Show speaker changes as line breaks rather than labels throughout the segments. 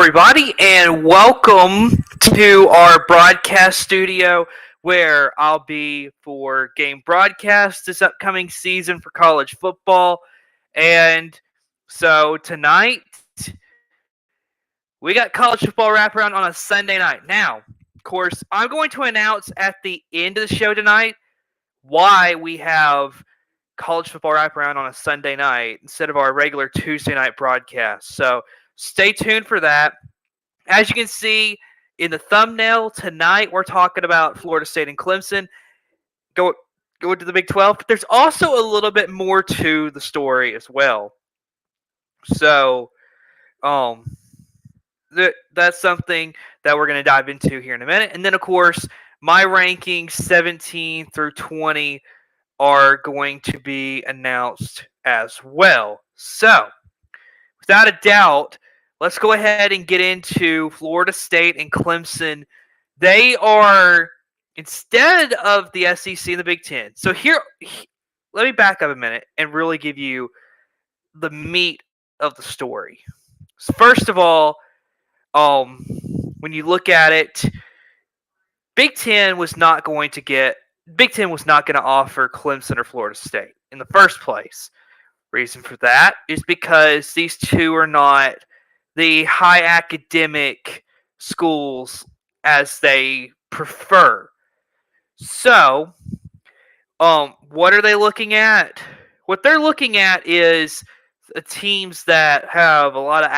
everybody, and welcome to our broadcast studio where I'll be for game broadcast this upcoming season for college football. And so tonight, we got college football wraparound on a Sunday night. Now, of course, I'm going to announce at the end of the show tonight why we have college football wraparound on a Sunday night instead of our regular Tuesday night broadcast. So stay tuned for that. As you can see in the thumbnail, tonight we're talking about Florida State and Clemson going to the Big 12. But there's also a little bit more to the story as well. So, that's something that we're going to dive into here in a minute. And then, of course, my rankings 17 through 20 are going to be announced as well. So, without a doubt, let's go ahead and get into Florida State and Clemson. They are, instead of the SEC and the Big Ten. So here, let me back up a minute and really give you the meat of the story. So first of all, when you look at it, Big Ten was not going to offer Clemson or Florida State in the first place. Reason for that is because these two are not the high academic schools as they prefer. So, what are they looking at? What they're looking at is teams that have a lot of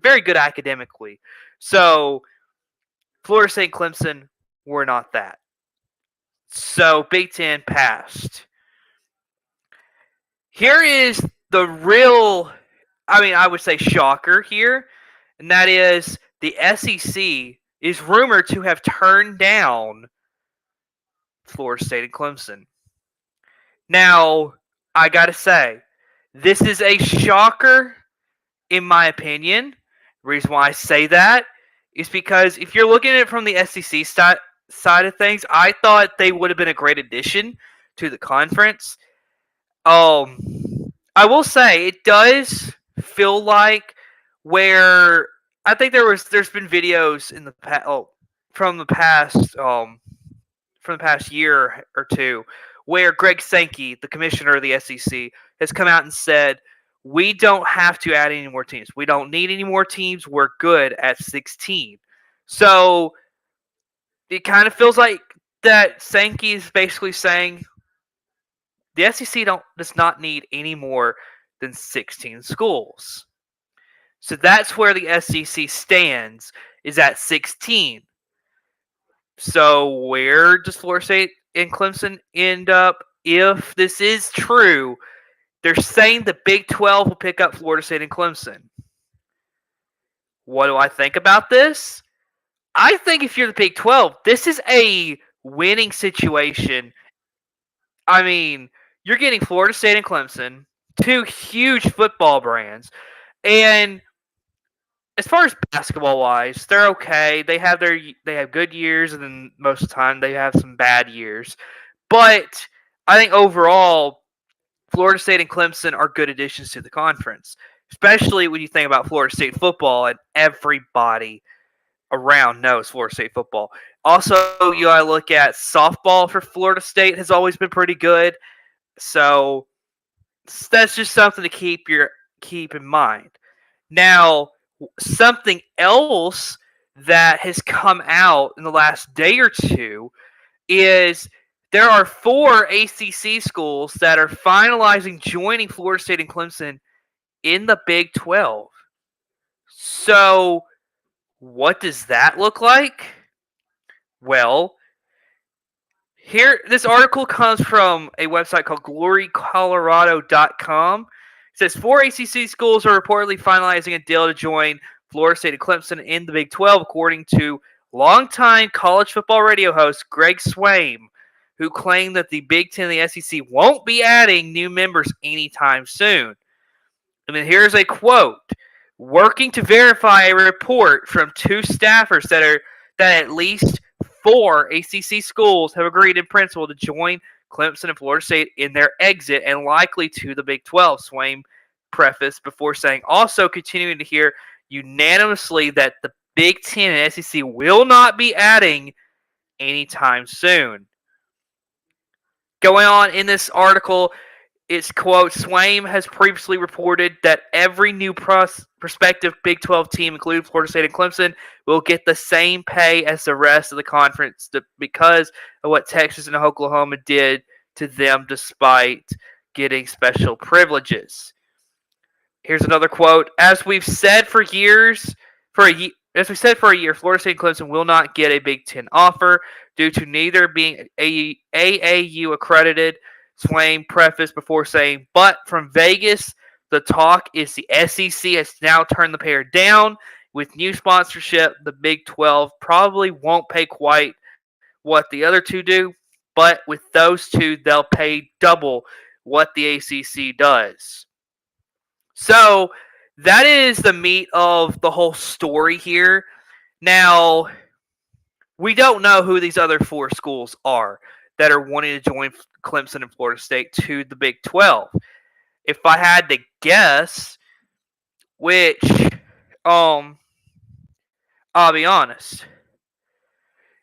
very good academically. So, Florida State and Clemson were not that. So, Big Ten passed. Here is the real, I would say shocker here, and that is the SEC is rumored to have turned down Florida State and Clemson. Now, I gotta say, this is a shocker in my opinion. The reason why I say that is because if you're looking at it from the SEC side of things, I thought they would have been a great addition to the conference. I will say it does feel like where I think there's been videos in the from the past year or two where Greg Sankey, the commissioner of the SEC, has come out and said, we don't have to add any more teams. We don't need any more teams. We're good at 16. So it kind of feels like that Sankey is basically saying the SEC does not need any more than 16 schools. So that's where the SEC stands, is at 16. So where does Florida State and Clemson end up if this is true? They're saying the Big 12 will pick up Florida State and Clemson. What do I think about this? I think if you're the Big 12, this is a winning situation. You're getting Florida State and Clemson, two huge football brands, and as far as basketball wise, they're okay. They have good years, and then most of the time they have some bad years. But I think overall, Florida State and Clemson are good additions to the conference, especially when you think about Florida State football, and everybody around knows Florida State football. Also, you gotta look at softball for Florida State has always been pretty good. So that's just something to keep in mind. Now, something else that has come out in the last day or two is there are 4 ACC schools that are finalizing joining Florida State and Clemson in the Big 12. So, what does that look like? Well, here, this article comes from a website called glorycolorado.com. It says 4 ACC schools are reportedly finalizing a deal to join Florida State and Clemson in the Big 12, according to longtime college football radio host Greg Swaim, who claimed that the Big Ten and the SEC won't be adding new members anytime soon. And then here's a quote. Working to verify a report from 2 staffers that at least 4 ACC schools have agreed in principle to join Clemson and Florida State in their exit and likely to the Big 12, Swaim prefaced before saying, also continuing to hear unanimously that the Big Ten and SEC will not be adding anytime soon. Going on in this article, it's quote, Swaim has previously reported that every new prospective Big 12 team, including Florida State and Clemson, will get the same pay as the rest of the conference because of what Texas and Oklahoma did to them despite getting special privileges. Here's another quote. As we've said for years, as we said for a year, Florida State and Clemson will not get a Big Ten offer due to neither being AAU accredited. Swaim prefaced before saying, but from Vegas, the talk is the SEC has now turned the pair down. With new sponsorship, the Big 12 probably won't pay quite what the other two do, but with those two, they'll pay double what the ACC does. So that is the meat of the whole story here. Now, we don't know who these other four schools are that are wanting to join Clemson and Florida State to the Big 12. If I had to guess, which, I'll be honest,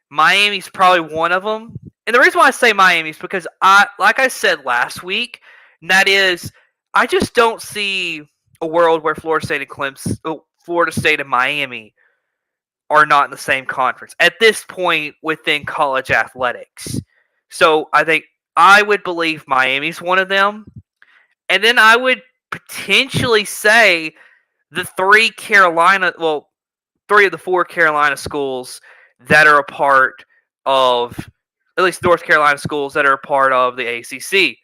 Miami's probably one of them. And the reason why I say Miami is because like I said last week, and that is, I just don't see a world where Florida State and Miami are not in the same conference at this point within college athletics. So I think I would believe Miami's one of them. And then I would potentially say the three of the four Carolina schools that are a part of, at least North Carolina schools that are a part of the ACC.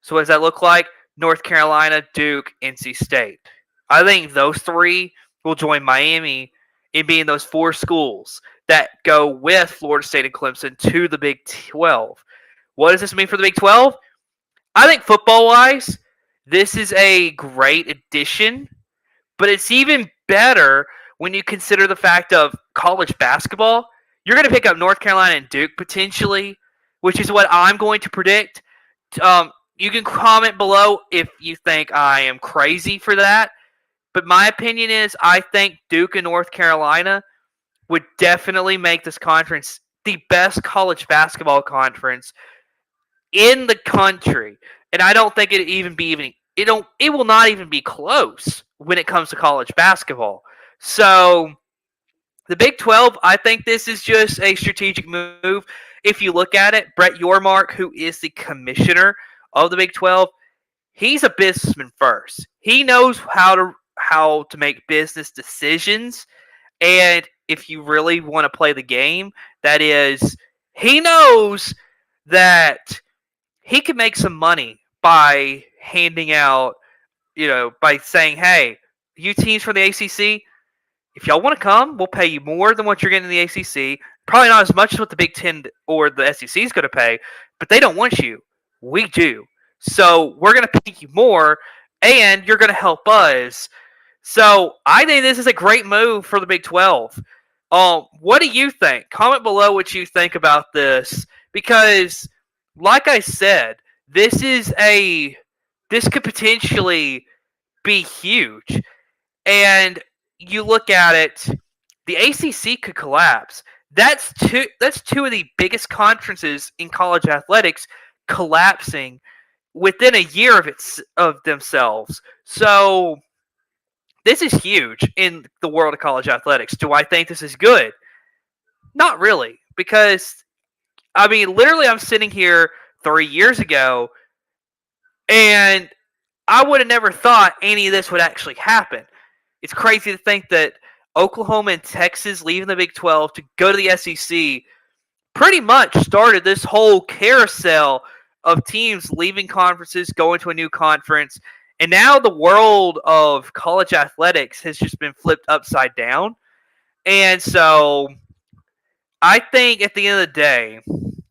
So what does that look like? North Carolina, Duke, NC State. I think those three will join Miami in being those four schools that go with Florida State and Clemson to the Big 12. What does this mean for the Big 12? I think football-wise, this is a great addition, but it's even better when you consider the fact of college basketball. You're going to pick up North Carolina and Duke potentially, which is what I'm going to predict. You can comment below if you think I am crazy for that. But my opinion is I think Duke and North Carolina would definitely make this conference the best college basketball conference in the country. And I don't think it will not even be close when it comes to college basketball. So the Big 12, I think this is just a strategic move. If you look at it, Brett Yormark, who is the commissioner of the Big 12, he's a businessman first. He knows how to make business decisions, and if you really want to play the game, that is, he knows that he can make some money by handing out, by saying, hey, you teams from the ACC, if y'all want to come, we'll pay you more than what you're getting in the ACC. Probably not as much as what the Big Ten or the SEC is going to pay, but they don't want you. We do. So we're going to pay you more, and you're going to help us. So I think this is a great move for the Big 12. What do you think? Comment below what you think about this, because, like I said, this could potentially be huge. And you look at it, the ACC could collapse. That's two of the biggest conferences in college athletics collapsing within a year of themselves. So this is huge in the world of college athletics. Do I think this is good? Not really, because literally, I'm sitting here 3 years ago, and I would have never thought any of this would actually happen. It's crazy to think that Oklahoma and Texas leaving the Big 12 to go to the SEC pretty much started this whole carousel of teams leaving conferences, going to a new conference, and now the world of college athletics has just been flipped upside down. And so I think at the end of the day,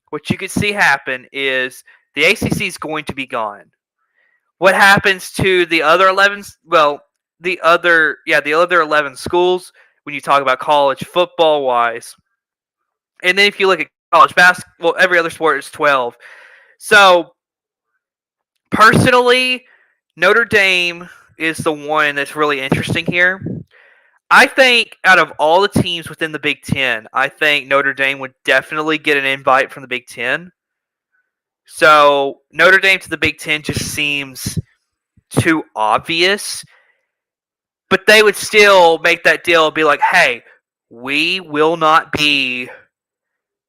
what you could see happen is the ACC is going to be gone. What happens to the other 11? Well, the other 11 schools when you talk about college football wise, and then if you look at college basketball, every other sport is 12. So personally, Notre Dame is the one that's really interesting here. I think out of all the teams within the Big Ten, I think Notre Dame would definitely get an invite from the Big Ten. So Notre Dame to the Big Ten just seems too obvious. But they would still make that deal and be like, hey, we will not be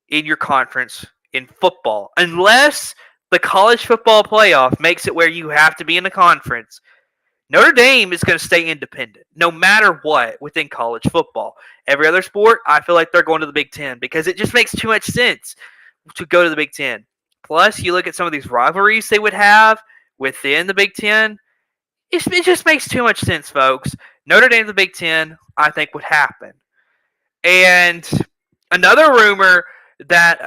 in your conference in football unless the college football playoff makes it where you have to be in the conference. Notre Dame is going to stay independent no matter what within college football. Every other sport, I feel like they're going to the Big Ten because it just makes too much sense to go to the Big Ten. Plus, you look at some of these rivalries they would have within the Big Ten. It just makes too much sense, folks. Notre Dame to the Big Ten, I think, would happen. And another rumor that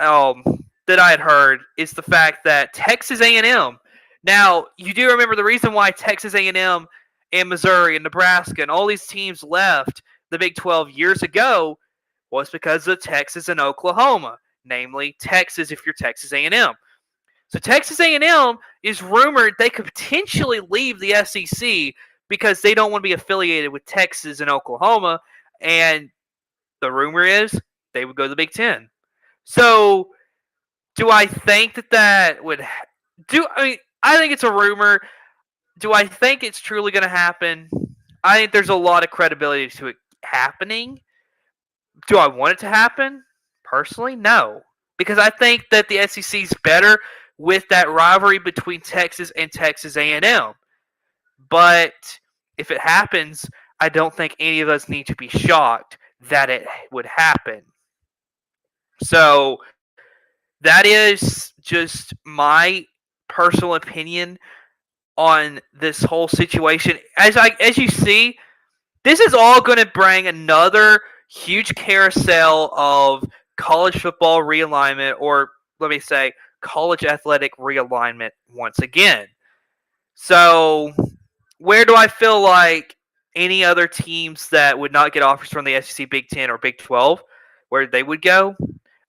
that I had heard is the fact that Texas A&M. Now, you do remember the reason why Texas A&M and Missouri and Nebraska and all these teams left the Big 12 years ago was because of Texas and Oklahoma, namely Texas if you're Texas A&M. So Texas A&M is rumored they could potentially leave the SEC because they don't want to be affiliated with Texas and Oklahoma, and the rumor is they would go to the Big Ten. So, do I think that would do? I mean, I think it's a rumor. Do I think it's truly going to happen? I think there's a lot of credibility to it happening. Do I want it to happen? Personally, no, because I think that the SEC is better with that rivalry between Texas and Texas A&M. But if it happens, I don't think any of us need to be shocked that it would happen. So that is just my personal opinion on this whole situation. As you see, this is all going to bring another huge carousel of college football realignment, or let me say, college athletic realignment once again. So, where do I feel like any other teams that would not get offers from the SEC, Big 10, or Big 12, where they would go?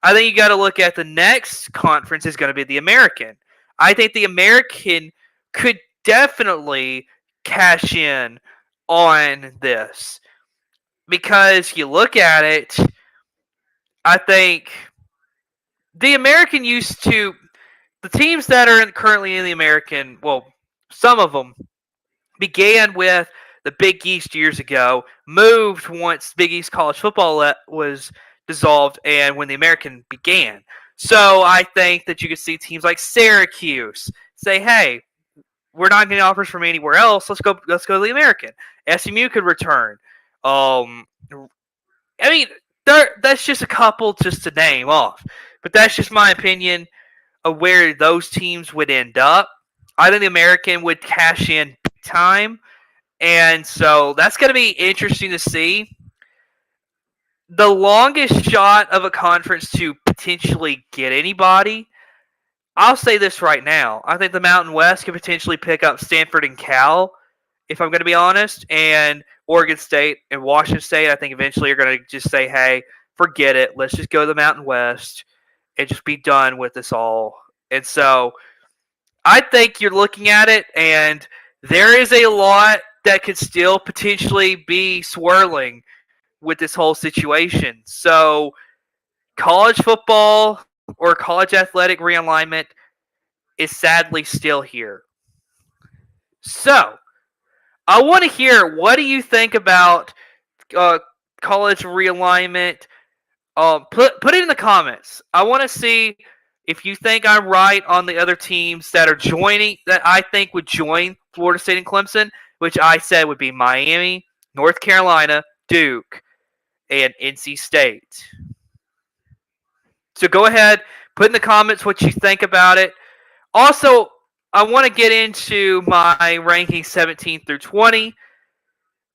I think you got to look at the next conference is going to be the American. I think the American could definitely cash in on this because you look at it, I think the American used to the teams that are currently in the American, well, some of them began with the Big East years ago, moved once Big East college football was dissolved, and when the American began. So I think that you could see teams like Syracuse say, "Hey, we're not getting offers from anywhere else. Let's go to the American." SMU could return. I mean, that's just a couple just to name off, but that's just my opinion of where those teams would end up. I think the American would cash in big time, and so that's going to be interesting to see. The longest shot of a conference to potentially get anybody, I'll say this right now. I think the Mountain West could potentially pick up Stanford and Cal, if I'm going to be honest, and Oregon State and Washington State. I think eventually are going to just say, hey, forget it. Let's just go to the Mountain West and just be done with this all. And so I think you're looking at it, and there is a lot that could still potentially be swirling with this whole situation. So college football or college athletic realignment is sadly still here. So I want to hear, what do you think about college realignment? Put it in the comments. I want to see if you think I'm right on the other teams that are joining, that I think would join Florida State and Clemson, which I said would be Miami, North Carolina, Duke, and NC State. So go ahead, put in the comments what you think about it. Also, I want to get into my ranking 17 through 20,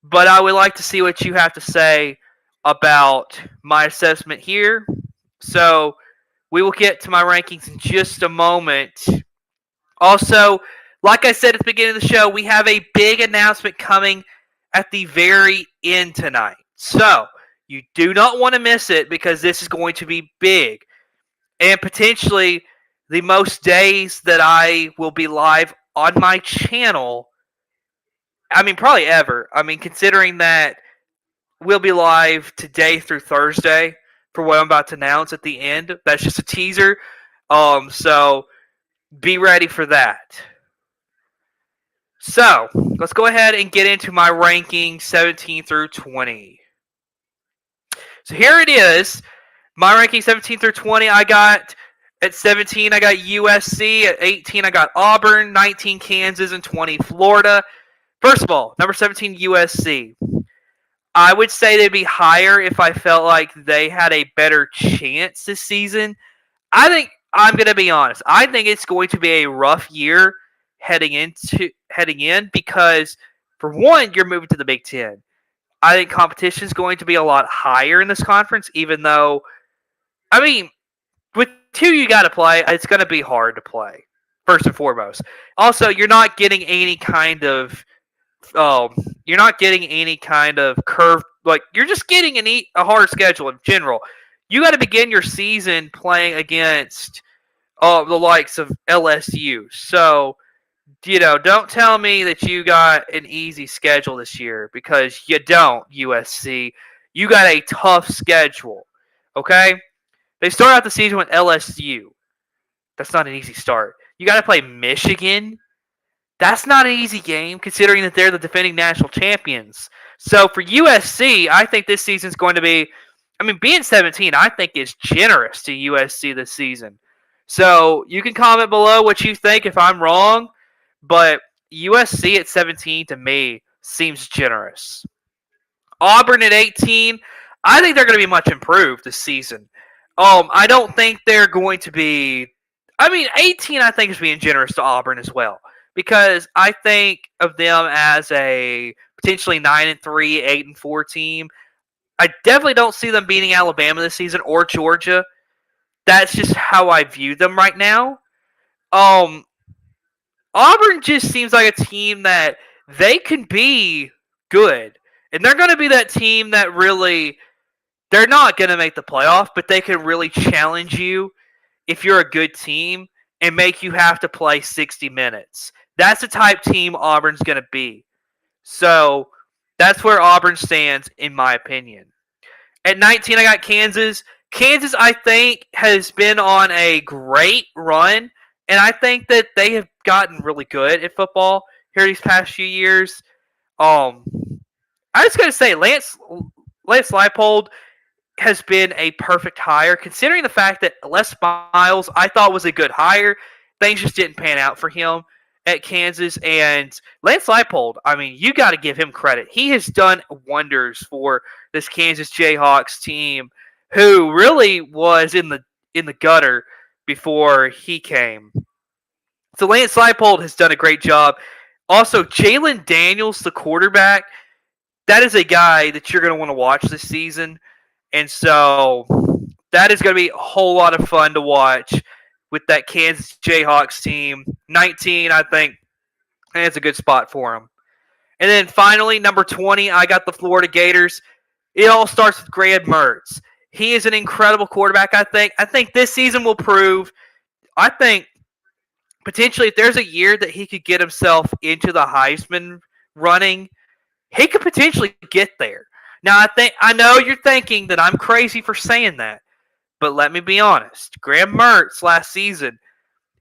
but I would like to see what you have to say about my assessment here. So we will get to my rankings in just a moment. Also, like I said at the beginning of the show, we have a big announcement coming at the very end tonight. So you do not want to miss it because this is going to be big. And potentially the most days that I will be live on my channel. I mean, probably ever. I mean, considering that will be live today through Thursday for what I'm about to announce at the end. That's just a teaser. So be ready for that. So let's go ahead and get into my ranking 17 through 20. So here it is. My ranking 17 through 20, I got at 17, I got USC. At 18, I got Auburn. 19, Kansas. And 20, Florida. First of all, number 17, USC. I would say they'd be higher if I felt like they had a better chance this season. I think I'm going to be honest. I think it's going to be a rough year heading in because for one, you're moving to the Big Ten. I think competition is going to be a lot higher in this conference, even though, I mean, with two you got to play, it's going to be hard to play, first and foremost. Also, you're not getting any kind of curve. Like, you're just getting a hard schedule in general. You got to begin your season playing against the likes of LSU. So, don't tell me that you got an easy schedule this year, because you don't, USC. You got a tough schedule, okay? They start out the season with LSU. That's not an easy start. You got to play Michigan. That's not an easy game, considering that they're the defending national champions. So for USC, I think this season's going to be, being 17, I think is generous to USC this season. So you can comment below what you think if I'm wrong, but USC at 17 to me seems generous. Auburn at 18, I think they're going to be much improved this season. I don't think they're going to be. 18 I think is being generous to Auburn as well, because I think of them as a potentially 9-3, 8-4 team. I definitely don't see them beating Alabama this season or Georgia. That's just how I view them right now. Auburn just seems like a team that they can be good. And they're going to be that team that really, they're not going to make the playoff, but they can really challenge you if you're a good team and make you have to play 60 minutes. That's the type team Auburn's going to be. So that's where Auburn stands, in my opinion. At 19, I got Kansas. Kansas, I think, has been on a great run, and I think that they have gotten really good at football here these past few years. I just got to say, Lance Leipold has been a perfect hire, considering the fact that Les Miles I thought was a good hire. Things just didn't pan out for him at Kansas. And Lance Leipold, you got to give him credit. He has done wonders for this Kansas Jayhawks team, who really was in the gutter before he came. So Lance Leipold has done a great job. Also, Jalen Daniels, the quarterback, that is a guy that you're going to want to watch this season. And so that is going to be a whole lot of fun to watch with that Kansas Jayhawks team. 19, I think that's a good spot for them. And then finally, number 20, I got the Florida Gators. It all starts with Graham Mertz. He is an incredible quarterback, I think. I think this season will prove, I think, potentially if there's a year that he could get himself into the Heisman running, he could potentially get there. Now, I know you're thinking that I'm crazy for saying that, but let me be honest. Graham Mertz last season,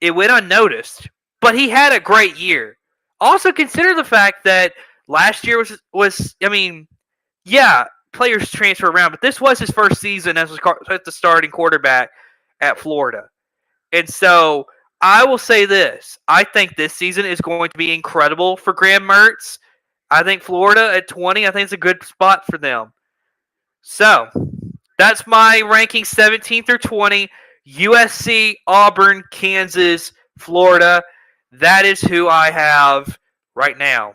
it went unnoticed, but he had a great year. Also, consider the fact that last year was players transfer around, but this was his first season as the starting quarterback at Florida. And so I will say this. I think this season is going to be incredible for Graham Mertz. I think Florida at 20, I think it's a good spot for them. So that's my ranking 17 through 20. USC, Auburn, Kansas, Florida. That is who I have right now.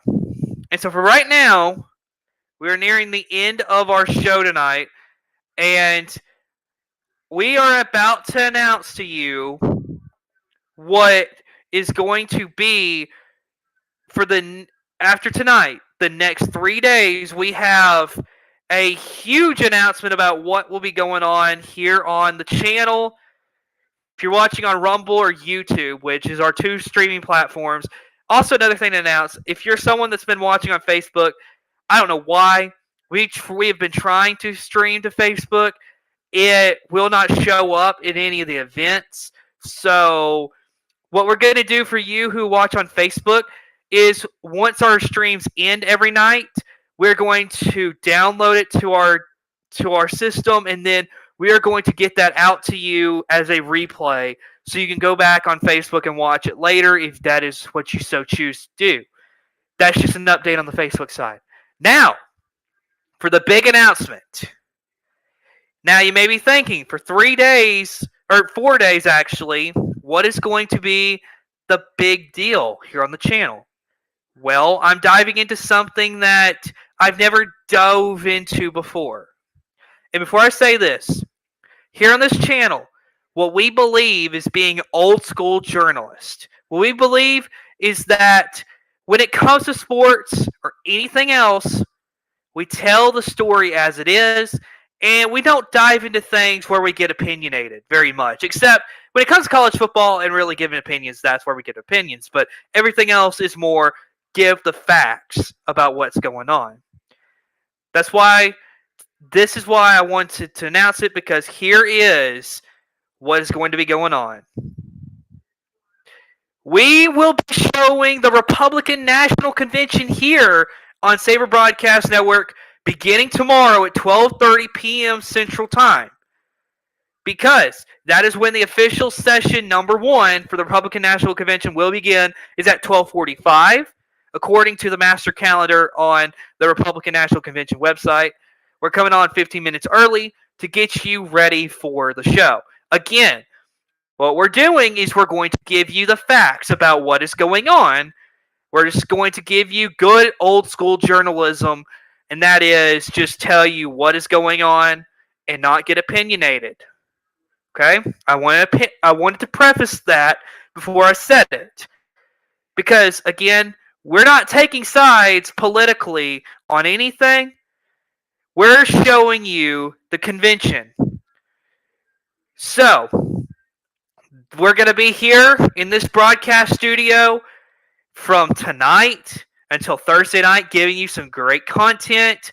And so for right now, we are nearing the end of our show tonight. And we are about to announce to you what is going to be for after tonight, the next 3 days. We have a huge announcement about what will be going on here on the channel. If you're watching on Rumble or YouTube, which is our two streaming platforms. Also, another thing to announce, if you're someone that's been watching on Facebook, I don't know why, We have been trying to stream to Facebook. It will not show up in any of the events. So what we're going to do for you who watch on Facebook is once our streams end every night, we're going to download it to our system, and then we are going to get that out to you as a replay so you can go back on Facebook and watch it later if that is what you so choose to do. That's just an update on the Facebook side. Now, for the big announcement. Now, you may be thinking, for 3 days, or 4 days actually, what is going to be the big deal here on the channel? Well, I'm diving into something that I've never dove into before. And before I say this, here on this channel, what we believe is being old school journalists. What we believe is that when it comes to sports or anything else, we tell the story as it is, and we don't dive into things where we get opinionated very much, except when it comes to college football and really giving opinions, that's where we get opinions. But everything else is more give the facts about what's going on. That's why this is why I wanted to announce it, because here is what is going to be going on. We will be showing the Republican National Convention here on Saber Broadcast Network beginning tomorrow at 12:30 p.m. Central Time. Because that is when the official session number 1 for the Republican National Convention will begin, is at 12:45, according to the master calendar on the Republican National Convention website. We're coming on 15 minutes early to get you ready for the show. Again, what we're doing is we're going to give you the facts about what is going on. We're just going to give you good old school journalism, and that is just tell you what is going on and not get opinionated. Okay? I wanted to preface that before I said it. Because, again, we're not taking sides politically on anything. We're showing you the convention. So, we're going to be here in this broadcast studio from tonight until Thursday night, giving you some great content.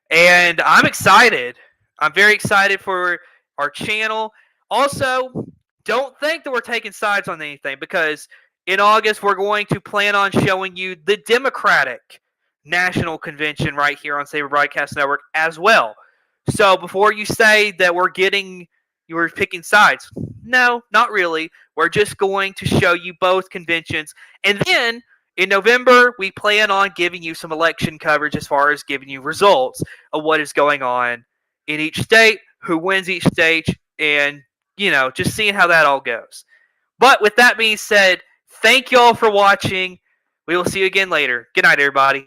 And I'm excited. I'm very excited for our channel. Also, don't think that we're taking sides on anything, because in August, we're going to plan on showing you the Democratic National Convention right here on Saber Broadcast Network as well. So before you say that you were picking sides, no, not really. We're just going to show you both conventions. And then in November, we plan on giving you some election coverage as far as giving you results of what is going on in each state, who wins each state, and, just seeing how that all goes. But with that being said, thank you all for watching. We will see you again later. Good night, everybody.